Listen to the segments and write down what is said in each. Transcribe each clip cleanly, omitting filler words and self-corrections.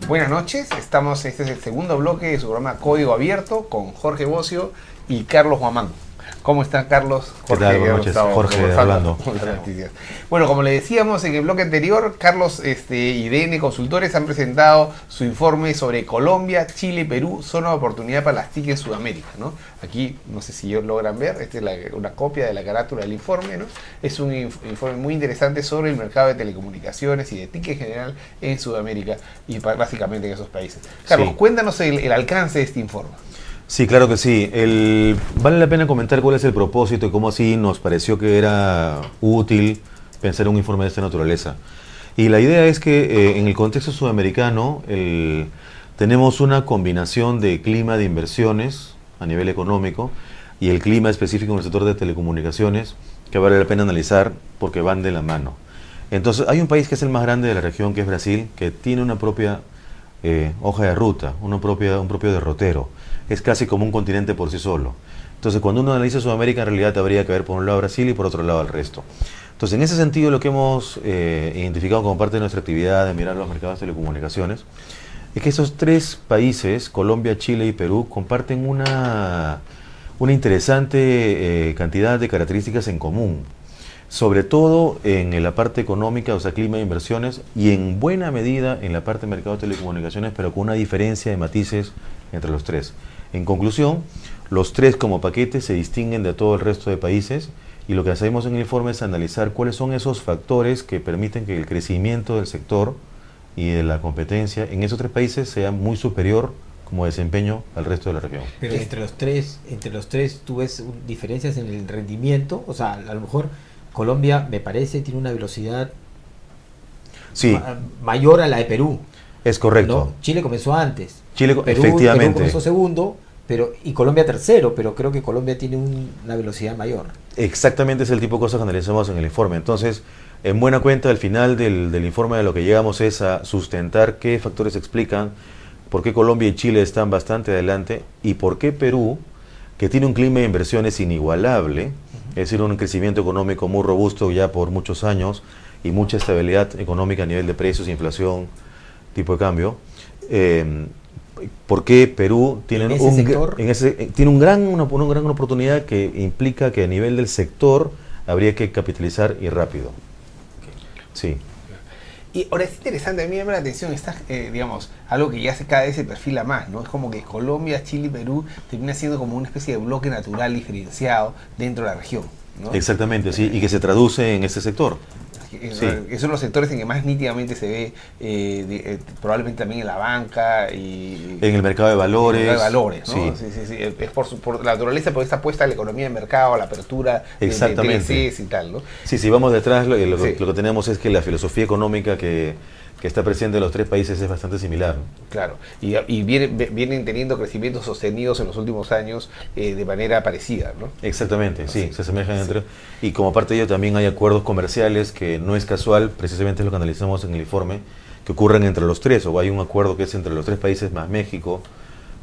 Buenas noches, este es el segundo bloque de su programa Código Abierto con Jorge Bocio y Carlos Guamán. ¿Cómo está Carlos? ¿Qué tal? Buenas noches, Jorge hablando. Bueno, como le decíamos en el bloque anterior, Carlos y DN Consultores han presentado su informe sobre Colombia, Chile y Perú, zona de oportunidad para las TIC en Sudamérica, ¿no? Aquí, no sé si logran ver, esta es una copia de la carátula del informe, ¿no? Es un informe muy interesante sobre el mercado de telecomunicaciones y de TIC en general en Sudamérica y básicamente en esos países. Carlos, cuéntanos el alcance de este informe. Sí, claro que sí. Vale la pena comentar cuál es el propósito y cómo así nos pareció que era útil pensar en un informe de esta naturaleza. Y la idea es que en el contexto sudamericano tenemos una combinación de clima de inversiones a nivel económico y el clima específico en el sector de telecomunicaciones que vale la pena analizar porque van de la mano. Entonces hay un país que es el más grande de la región, que es Brasil, que tiene una propia hoja de ruta, un propio derrotero. Es casi como un continente por sí solo. Entonces, cuando uno analiza Sudamérica, en realidad habría que ver por un lado Brasil y por otro lado el resto. Entonces, en ese sentido, lo que hemos identificado como parte de nuestra actividad de mirar los mercados de telecomunicaciones es que esos tres países, Colombia, Chile y Perú, comparten una interesante cantidad de características en común, sobre todo en la parte económica, o sea, clima de inversiones, y en buena medida en la parte de mercado de telecomunicaciones, pero con una diferencia de matices entre los tres. En conclusión, los tres como paquete se distinguen de todo el resto de países, y lo que hacemos en el informe es analizar cuáles son esos factores que permiten que el crecimiento del sector y de la competencia en esos tres países sea muy superior como desempeño al resto de la región. Pero entre los tres tú ves diferencias en el rendimiento, o sea, a lo mejor Colombia, me parece, tiene una velocidad mayor a la de Perú. Es correcto. ¿No? Chile comenzó antes. Perú, efectivamente. Perú comenzó segundo, y Colombia tercero, pero creo que Colombia tiene una velocidad mayor. Exactamente, es el tipo de cosas que analizamos en el informe. Entonces, en buena cuenta, al final del informe de lo que llegamos es a sustentar qué factores explican por qué Colombia y Chile están bastante adelante y por qué Perú, que tiene un clima de inversiones inigualable, es decir, un crecimiento económico muy robusto ya por muchos años y mucha estabilidad económica a nivel de precios, inflación, tipo de cambio. ¿Por qué Perú tiene una gran oportunidad que implica que a nivel del sector habría que capitalizar y rápido? Sí. Y ahora es interesante, a mí me llama la atención, digamos, algo que ya cada vez se perfila más, ¿no? Es como que Colombia, Chile y Perú termina siendo como una especie de bloque natural diferenciado dentro de la región, ¿no? Exactamente, sí, y que se traduce en este sector. Esos son los sectores en que más nítidamente se ve, probablemente también en la banca y en el mercado de valores. En el mercado de valores, ¿no? Sí. Sí. Es por la naturaleza, porque está puesta a la economía de mercado, a la apertura de TLCs y tal, ¿no? Sí, si vamos detrás, lo que tenemos es que la filosofía económica que está presente en los tres países es bastante similar, ¿no? Claro, y vienen teniendo crecimientos sostenidos en los últimos años de manera parecida, ¿no? Exactamente, sí, se asemejan entre. Y como parte de ello también hay acuerdos comerciales que no es casual, precisamente es lo que analizamos en el informe, que ocurren entre los tres, o hay un acuerdo que es entre los tres países más México,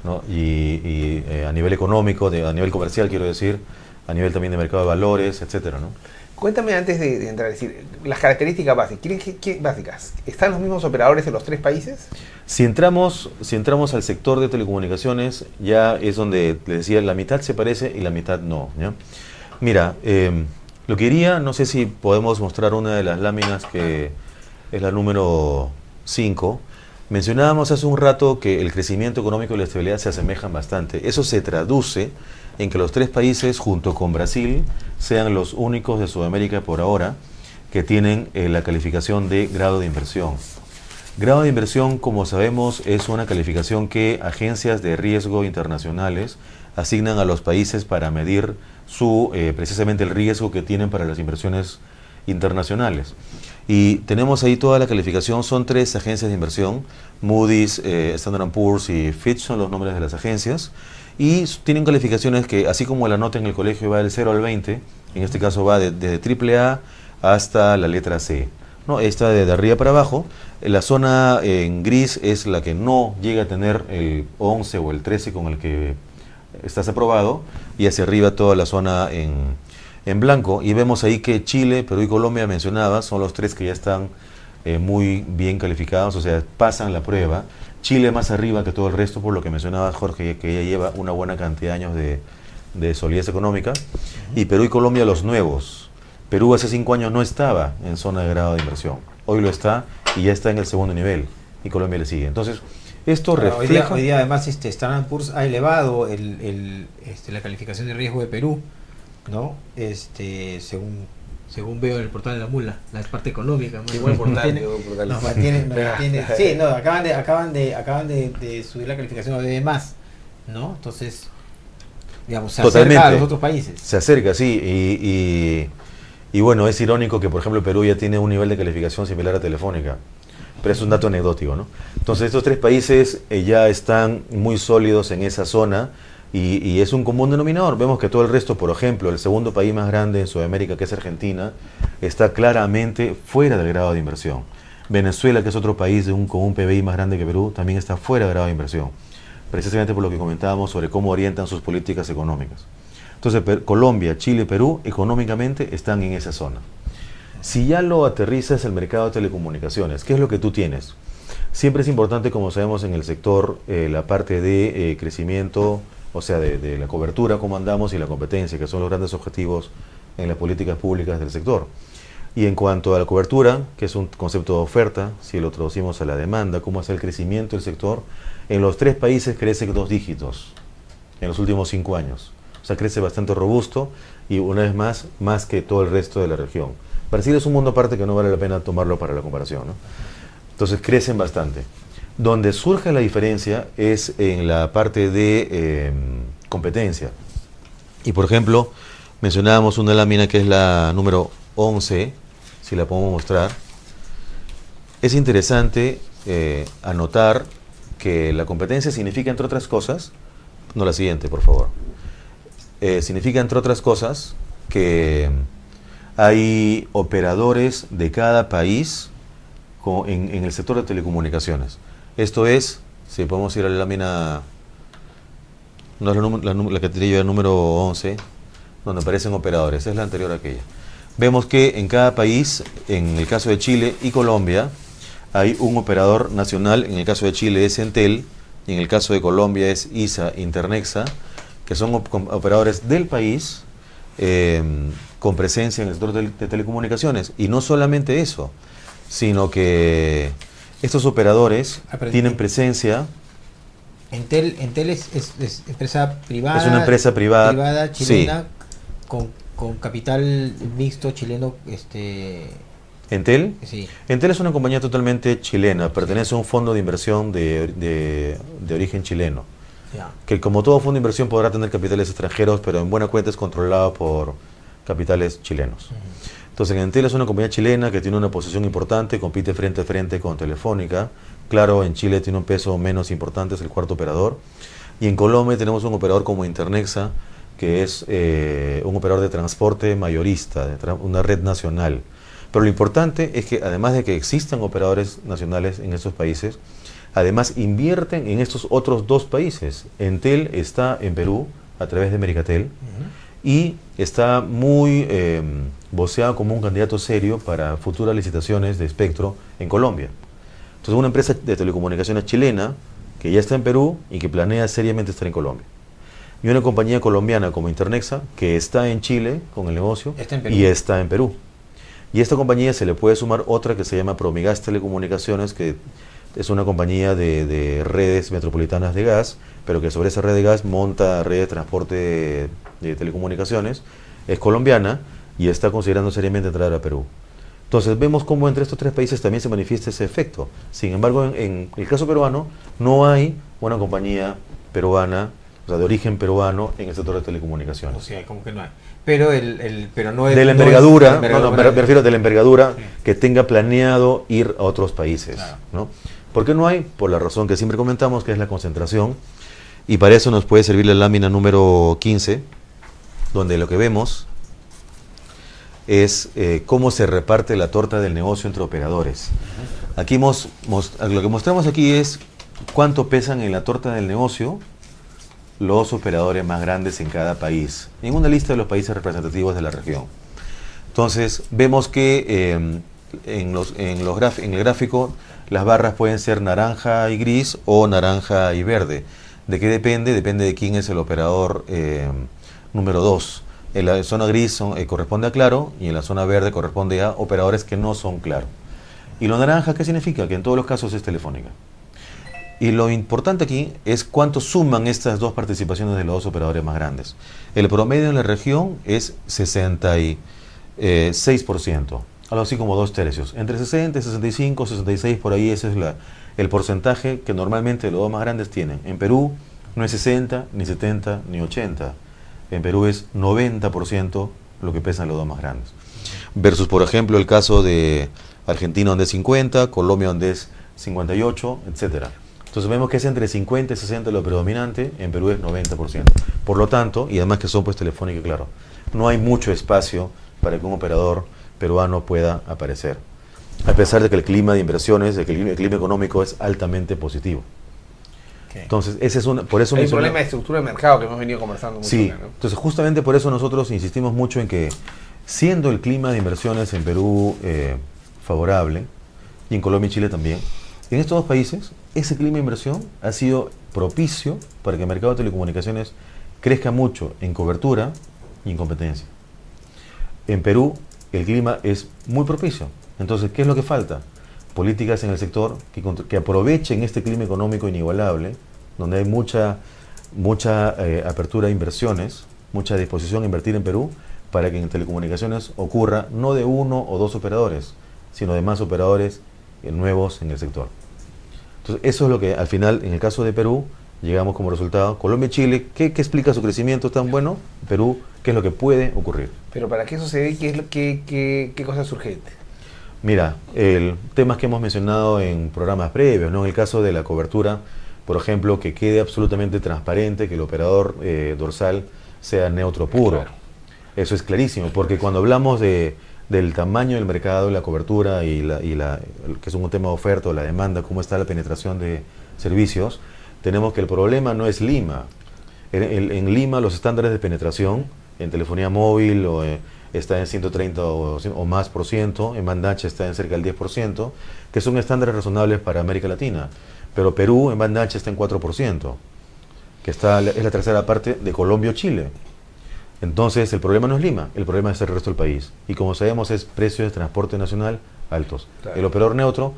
¿no? Y a nivel económico, a nivel comercial quiero decir, a nivel también de mercado de valores, etcétera, ¿no? Cuéntame antes de entrar a decir, las características básicas. ¿Están los mismos operadores en los tres países? Si entramos al sector de telecomunicaciones, ya es donde les decía, la mitad se parece y la mitad no, ¿ya? Mira, lo que iría, no sé si podemos mostrar una de las láminas que es la número 5. Mencionábamos hace un rato que el crecimiento económico y la estabilidad se asemejan bastante. Eso se traduce en que los tres países, junto con Brasil, sean los únicos de Sudamérica por ahora que tienen la calificación de grado de inversión. Grado de inversión, como sabemos, es una calificación que agencias de riesgo internacionales asignan a los países para medir precisamente el riesgo que tienen para las inversiones internacionales. Y tenemos ahí toda la calificación, son tres agencias de inversión, Moody's, Standard & Poor's y Fitch son los nombres de las agencias, y tienen calificaciones que, así como la nota en el colegio va del 0 al 20, en este caso va desde AAA hasta la letra C, ¿no? Esta de arriba para abajo, la zona en gris es la que no llega a tener el 11 o el 13 con el que estás aprobado, y hacia arriba toda la zona en blanco, y vemos ahí que Chile, Perú y Colombia mencionadas son los tres que ya están muy bien calificados, o sea, pasan la prueba. Chile más arriba que todo el resto, por lo que mencionabas, Jorge, que ya lleva una buena cantidad de años de solidez económica. Y Perú y Colombia los nuevos. Perú hace 5 años no estaba en zona de grado de inversión. Hoy lo está y ya está en el segundo nivel. Y Colombia le sigue. Entonces, esto refleja... Hoy día además Standard Poor's ha elevado la calificación de riesgo de Perú, ¿no? Según veo en el portal de la Mula, la parte económica. Qué buen portal, Nos mantiene. Sí, no, acaban de subir la calificación a DB+, ¿no? Entonces, digamos, se acerca a los otros países. Se acerca, sí, y bueno, es irónico que, por ejemplo, Perú ya tiene un nivel de calificación similar a Telefónica, pero es un dato anecdótico, ¿no? Entonces, estos 3 países ya están muy sólidos en esa zona, y es un común denominador. Vemos que todo el resto, por ejemplo, el segundo país más grande en Sudamérica, que es Argentina, está claramente fuera del grado de inversión. Venezuela, que es otro país con un PBI más grande que Perú, también está fuera del grado de inversión, precisamente por lo que comentábamos sobre cómo orientan sus políticas económicas. Entonces, Colombia, Chile y Perú económicamente están en esa zona. Si ya lo aterrizas al mercado de telecomunicaciones, ¿qué es lo que tú tienes? Siempre es importante, como sabemos en el sector, la parte de crecimiento, o sea, de la cobertura, cómo andamos, y la competencia, que son los grandes objetivos en las políticas públicas del sector. Y en cuanto a la cobertura, que es un concepto de oferta, si lo traducimos a la demanda, cómo hacer el crecimiento del sector, en los 3 países crece 2 dígitos en los últimos 5 años. O sea, crece bastante robusto y, una vez más que todo el resto de la región. Brasil es un mundo aparte que no vale la pena tomarlo para la comparación, ¿no? Entonces crecen bastante. Donde surge la diferencia es en la parte de competencia. Y por ejemplo, mencionábamos una lámina que es la número 11, si la podemos mostrar. Es interesante anotar que la competencia significa, entre otras cosas, no, la siguiente, por favor. Significa, entre otras cosas, que hay operadores de cada país en el sector de telecomunicaciones. Esto es, si podemos ir a la lámina, no es la que tenía yo, el número 11, donde aparecen operadores, es la anterior a aquella. Vemos que en cada país, en el caso de Chile y Colombia, hay un operador nacional. En el caso de Chile es Entel, y en el caso de Colombia es ISA Internexa, que son operadores del país con presencia en el sector de telecomunicaciones. Y no solamente eso, sino que estos operadores tienen presencia. Entel es empresa privada. Es una empresa privada chilena, sí, con capital mixto chileno. ¿Entel? Sí. Entel es una compañía totalmente chilena, pertenece a un fondo de inversión de origen chileno. Ya. Que, como todo fondo de inversión, podrá tener capitales extranjeros, pero en buena cuenta es controlado por capitales chilenos. Entonces, Entel es una compañía chilena que tiene una posición importante, compite frente a frente con Telefónica. Claro, en Chile tiene un peso menos importante, es el 4º operador. Y en Colombia tenemos un operador como Internexa, que es un operador de transporte mayorista, una red nacional. Pero lo importante es que, además de que existan operadores nacionales en estos países, además invierten en estos otros 2 países. Entel está en Perú a través de Americatel, y está muy voceado como un candidato serio para futuras licitaciones de espectro en Colombia. Entonces, una empresa de telecomunicaciones chilena que ya está en Perú y que planea seriamente estar en Colombia. Y una compañía colombiana como Internexa, que está en Chile con el negocio y está en Perú. Y a esta compañía se le puede sumar otra que se llama Promigas Telecomunicaciones, que es una compañía de redes metropolitanas de gas, pero que sobre esa red de gas monta red de transporte de telecomunicaciones. Es colombiana y está considerando seriamente entrar a Perú. Entonces vemos cómo entre estos 3 países también se manifiesta ese efecto. Sin embargo, en el caso peruano, no hay una compañía peruana, o sea, de origen peruano, en el sector de telecomunicaciones. O sea, como que no hay. Pero no es... De la envergadura, me refiero de la envergadura, sí, que tenga planeado ir a otros países, claro, ¿no? ¿Por qué no hay? Por la razón que siempre comentamos, que es la concentración. Y para eso nos puede servir la lámina número 15, donde lo que vemos es cómo se reparte la torta del negocio entre operadores. Aquí lo que mostramos aquí es cuánto pesan en la torta del negocio los operadores más grandes en cada país, en una lista de los países representativos de la región. Entonces, vemos que en el gráfico las barras pueden ser naranja y gris o naranja y verde. ¿De qué depende? Depende de quién es el operador número 2. En la zona gris corresponde a Claro y en la zona verde corresponde a operadores que no son Claro. ¿Y lo naranja qué significa? Que en todos los casos es Telefónica. Y lo importante aquí es cuánto suman estas dos participaciones de los dos operadores más grandes. El promedio en la región es 66%, algo así como 2/3. Entre 60, 65, 66, por ahí ese es el porcentaje que normalmente los dos más grandes tienen. En Perú no es 60, ni 70, ni 80. En Perú es 90% lo que pesan los dos más grandes. Versus, por ejemplo, el caso de Argentina, donde es 50, Colombia, donde es 58, etcétera. Entonces vemos que es entre 50 y 60 lo predominante, en Perú es 90%. Por lo tanto, y además que son pues Telefónica y Claro, no hay mucho espacio para que un operador peruano pueda aparecer. A pesar de que el clima de inversiones, de que el clima económico es altamente positivo. Okay. Entonces, ese es por eso hay un problema de estructura de mercado que hemos venido conversando mucho. Sí, acá, ¿no? Entonces justamente por eso nosotros insistimos mucho en que, siendo el clima de inversiones en Perú favorable, y en Colombia y Chile también, en estos dos países, ese clima de inversión ha sido propicio para que el mercado de telecomunicaciones crezca mucho en cobertura y en competencia. En Perú, el clima es muy propicio. Entonces, ¿qué es lo que falta? Políticas en el sector que aprovechen este clima económico inigualable, donde hay mucha apertura a inversiones, mucha disposición a invertir en Perú, para que en telecomunicaciones ocurra no de uno o dos operadores, sino de más operadores nuevos en el sector. Entonces, eso es lo que al final, en el caso de Perú, llegamos como resultado. Colombia y Chile, ¿qué explica su crecimiento tan bueno? Perú, ¿qué es lo que puede ocurrir? Pero para que eso se dé, ¿qué cosa es urgente? Mira, el temas que hemos mencionado en programas previos, ¿no? En el caso de la cobertura, por ejemplo, que quede absolutamente transparente, que el operador dorsal sea neutro puro. Claro. Eso es clarísimo, porque cuando hablamos del tamaño del mercado, la cobertura que es un tema de oferta o la demanda, cómo está la penetración de servicios, tenemos que el problema no es Lima. En Lima los estándares de penetración en telefonía móvil está en 130 o más por ciento, en banda ancha está en cerca del 10%, que son estándares razonables para América Latina. Pero Perú en banda ancha está en 4%, que es la tercera parte de Colombia o Chile. Entonces, el problema no es Lima, el problema es el resto del país. Y como sabemos, es precios de transporte nacional altos. Claro. El operador neutro,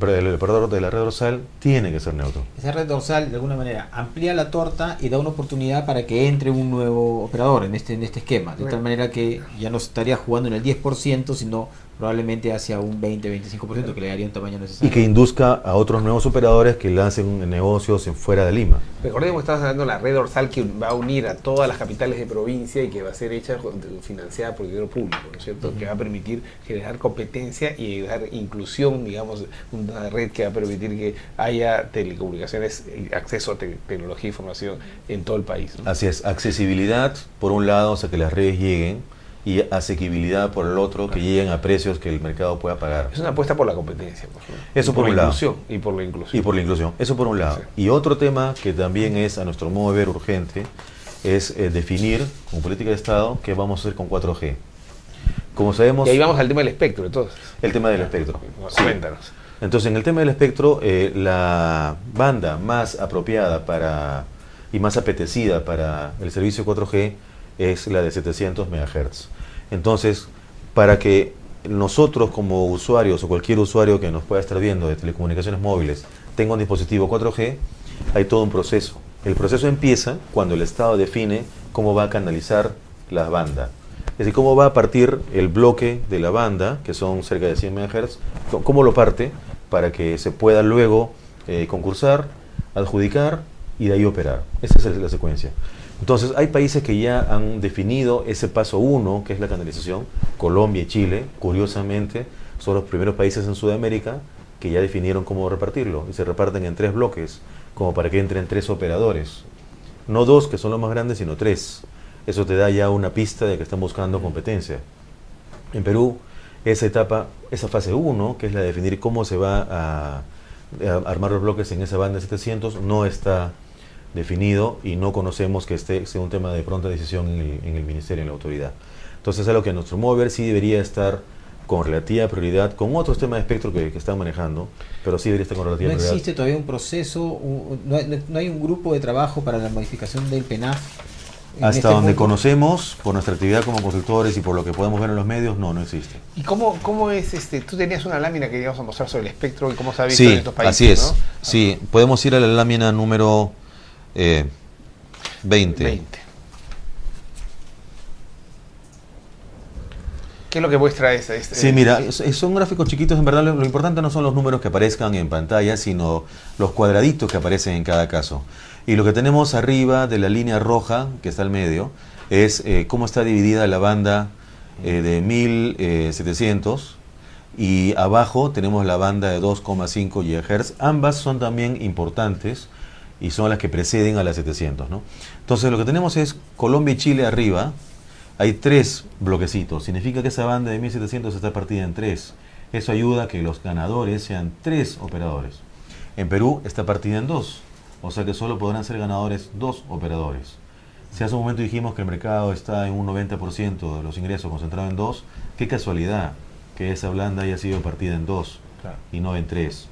el operador de la red dorsal tiene que ser neutro. Esa red dorsal, de alguna manera, amplía la torta y da una oportunidad para que entre un nuevo operador en este esquema. De tal manera que ya no estaría jugando en el 10%, sino probablemente hacia un 20-25%, que le daría un tamaño necesario. Y que induzca a otros nuevos operadores que lancen negocios fuera de Lima. Recordemos que estamos hablando de la red dorsal que va a unir a todas las capitales de provincia y que va a ser hecha financiada por dinero público, ¿no es cierto? Que va a permitir generar competencia y dar inclusión, digamos, una red que va a permitir que haya telecomunicaciones, acceso a tecnología e información en todo el país, ¿no? Así es, accesibilidad por un lado, o sea, que las redes lleguen, y asequibilidad por el otro, que lleguen a precios que el mercado pueda pagar. Es una apuesta por la competencia, por favor. Eso por un lado. Y por la inclusión. Y por la inclusión. Eso por un lado. Sí. Y otro tema que también es, a nuestro modo de ver, urgente, es definir, como política de Estado, qué vamos a hacer con 4G. Como sabemos... Y ahí vamos al tema del espectro, entonces. El tema del espectro. Sí. Cuéntanos. Entonces, en el tema del espectro, la banda más apropiada y más apetecida para el servicio 4G es la de 700 MHz. Entonces, para que nosotros como usuarios o cualquier usuario que nos pueda estar viendo de telecomunicaciones móviles tenga un dispositivo 4G, hay todo un proceso. El proceso empieza cuando el Estado define cómo va a canalizar la banda. Es decir, cómo va a partir el bloque de la banda, que son cerca de 100 MHz, cómo lo parte para que se pueda luego concursar, adjudicar y de ahí operar. Esa es la secuencia. Entonces, hay países que ya han definido ese paso 1, que es la canalización. Colombia y Chile, curiosamente, son los primeros países en Sudamérica que ya definieron cómo repartirlo. Y se reparten en 3 bloques, como para que entren 3 operadores. No 2, que son los más grandes, sino 3. Eso te da ya una pista de que están buscando competencia. En Perú, esa fase 1, que es la de definir cómo se va a armar los bloques en esa banda 700, no está definido y no conocemos que sea un tema de pronta decisión en el ministerio, en la autoridad. Entonces, es algo que a nuestro modo de ver sí debería estar con relativa prioridad, con otros temas de espectro que están manejando, pero sí debería estar con relativa ¿No prioridad. existe todavía un proceso, no hay un grupo de trabajo para la modificación del PENAF? Hasta donde conocemos, por nuestra actividad como consultores y por lo que podemos ver en los medios, no existe. ¿Y cómo es tú tenías una lámina que íbamos a mostrar sobre el espectro y cómo se ha visto Sí, en estos países? así es. ¿No? Sí, podemos ir a la lámina número 20. ¿Qué es lo que muestra esa? Sí, mira, son gráficos chiquitos, en verdad lo importante no son los números que aparezcan en pantalla, sino los cuadraditos que aparecen en cada caso. Y lo que tenemos arriba de la línea roja, que está al medio, es cómo está dividida la banda de 1700, y abajo tenemos la banda de 2,5 GHz. Ambas son también importantes y son las que preceden a las 700, ¿no? Entonces lo que tenemos es Colombia y Chile arriba. Hay 3 bloquecitos, significa que esa banda de 1700 está partida en 3. Eso ayuda a que los ganadores sean 3 operadores. En Perú está partida en 2, o sea que solo podrán ser ganadores 2 operadores. Si hace un momento dijimos que el mercado está en un 90% de los ingresos concentrado en 2, qué casualidad que esa banda haya sido partida en 2 y no en 3.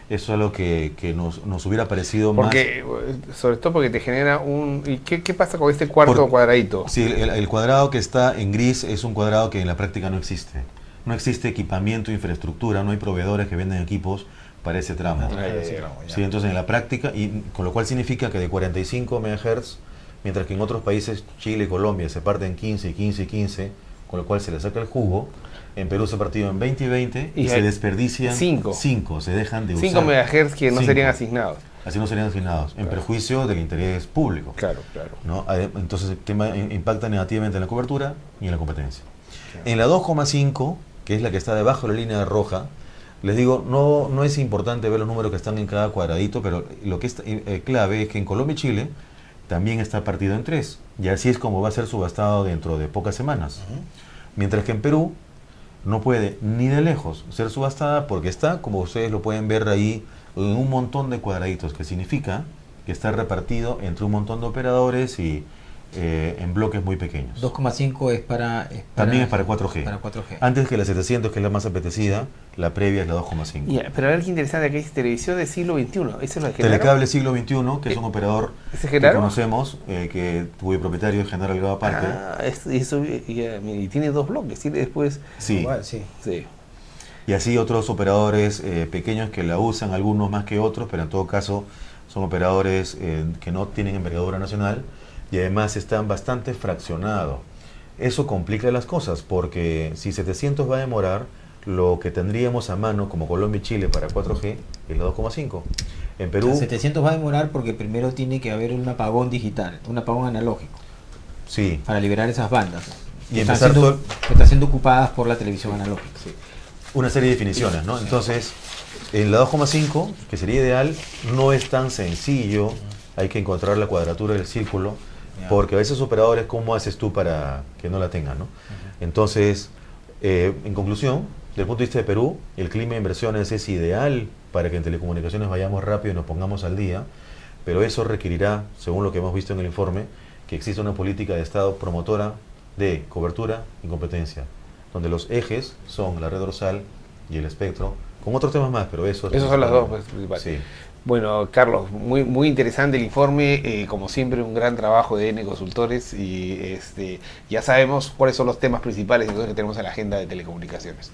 Eso es algo que nos hubiera parecido porque, más... Sobre todo porque te genera un... ¿Y qué pasa con este cuarto cuadradito? Sí, el cuadrado que está en gris es un cuadrado que en la práctica no existe. No existe equipamiento, infraestructura, no hay proveedores que venden equipos para ese tramo. Sí, entonces en la práctica, y con lo cual significa que de 45 MHz, mientras que en otros países, Chile y Colombia, se parten 15 y 15 y 15, con lo cual se le saca el jugo. En Perú se ha partido en 20 y 20 y se desperdician 5, se dejan de usar. 5 MHz que no serían asignados. Así no serían asignados, en perjuicio del interés público. Claro. ¿No? Entonces el tema impacta negativamente en la cobertura y en la competencia. Claro. En la 2,5, que es la que está debajo de la línea roja, les digo, no es importante ver los números que están en cada cuadradito, pero lo que es clave es que en Colombia y Chile también está partido en 3, y así es como va a ser subastado dentro de pocas semanas. Mientras que en Perú no puede ni de lejos ser subastada porque está, como ustedes lo pueden ver ahí, en un montón de cuadraditos, que significa que está repartido entre un montón de operadores y en bloques muy pequeños. 2,5 también es para 4G. Para 4G. Antes que la 700, que es la más apetecida, la previa es la 2,5. Yeah, pero a ver qué interesante, aquí es televisión del siglo XXI. ¿Eso es lo de Telecable siglo XXI, que es un operador que conocemos, cuyo propietario es General Gaba Parker. Y tiene 2 bloques, tiene después... Sí. Igual, sí. Y así otros operadores pequeños que la usan, algunos más que otros, pero en todo caso son operadores que no tienen envergadura nacional y además están bastante fraccionados. Eso complica las cosas porque si 700 va a demorar, lo que tendríamos a mano como Colombia y Chile para 4G es la 2,5. En Perú... El 700 va a demorar porque primero tiene que haber un apagón digital, un apagón analógico. Sí. Para liberar esas bandas. Y están siendo ocupadas por la televisión analógica. Sí. Una serie de definiciones, ¿no? Entonces, en la 2,5, que sería ideal, no es tan sencillo. Hay que encontrar la cuadratura del círculo, porque a veces operadores, ¿cómo haces tú para que no la tengan, no? Entonces, en conclusión, desde el punto de vista de Perú, el clima de inversiones es ideal para que en telecomunicaciones vayamos rápido y nos pongamos al día, pero eso requerirá, según lo que hemos visto en el informe, que exista una política de Estado promotora de cobertura y competencia, donde los ejes son la red dorsal y el espectro, con otros temas más, pero esos son las dos principales. Sí. Bueno, Carlos, muy interesante el informe, como siempre un gran trabajo de N Consultores y ya sabemos cuáles son los temas principales que tenemos en la agenda de telecomunicaciones.